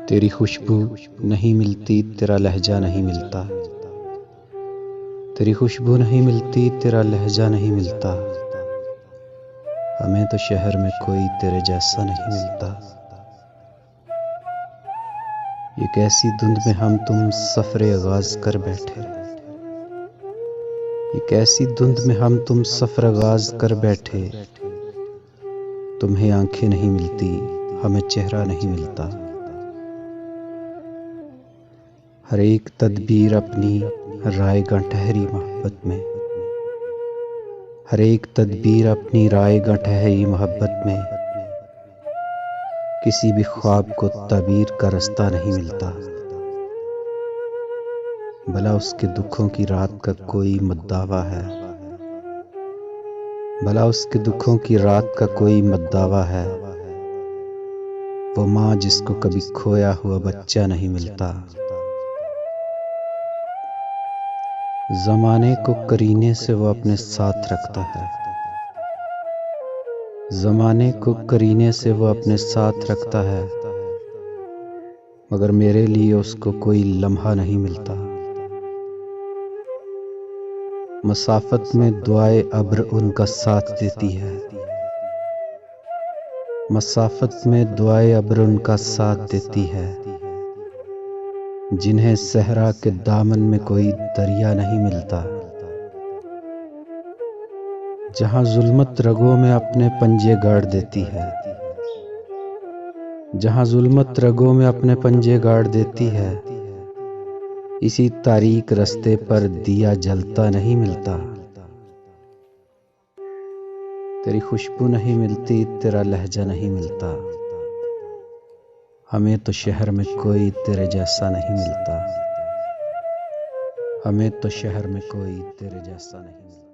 تیری خوشبو نہیں ملتی، تیرا لہجہ نہیں ملتا، تیری خوشبو نہیں ملتی، تیرا لہجہ نہیں ملتا، ہمیں تو شہر میں کوئی تیرے جیسا نہیں ملتا۔ یہ کیسی دھند میں ہم تم سفر آغاز کر بیٹھے، یہ کیسی دھند میں ہم تم سفر آغاز کر بیٹھے، تمہیں آنکھیں نہیں ملتی، ہمیں چہرہ نہیں ملتا۔ ہر ایک تدبیر اپنی رائے گاں ٹھہری محبت میں، ہر ایک تدبیر اپنی رائے گاں ٹھہری محبت میں، کسی بھی خواب کو تعبیر کا رستہ نہیں ملتا۔ بھلا اس کے دکھوں کی رات کا کوئی مدعا ہے، بھلا اس کے دکھوں کی رات کا کوئی مدعا ہے، وہ ماں جس کو کبھی کھویا ہوا بچہ نہیں ملتا۔ زمانے کو کرینے سے وہ اپنے ساتھ رکھتا ہے، زمانے کو کرینے سے وہ اپنے ساتھ رکھتا ہے، مگر میرے لیے اس کو کوئی لمحہ نہیں ملتا۔ مسافت میں دعائے ابر ان کا ساتھ دیتی ہے، مسافت میں دعائے ابر ان کا ساتھ دیتی ہے، جنہیں صحرا کے دامن میں کوئی دریا نہیں ملتا۔ جہاں ظلمت رگوں میں اپنے پنجے گاڑ دیتی ہے، جہاں ظلمت رگوں میں اپنے پنجے گاڑ دیتی ہے، اسی تاریک رستے پر دیا جلتا نہیں ملتا۔ تیری خوشبو نہیں ملتی، تیرا لہجہ نہیں ملتا، ہمیں تو شہر میں کوئی تیرے جیسا نہیں ملتا، ہمیں تو شہر میں کوئی تیرے جیسا نہیں ملتا۔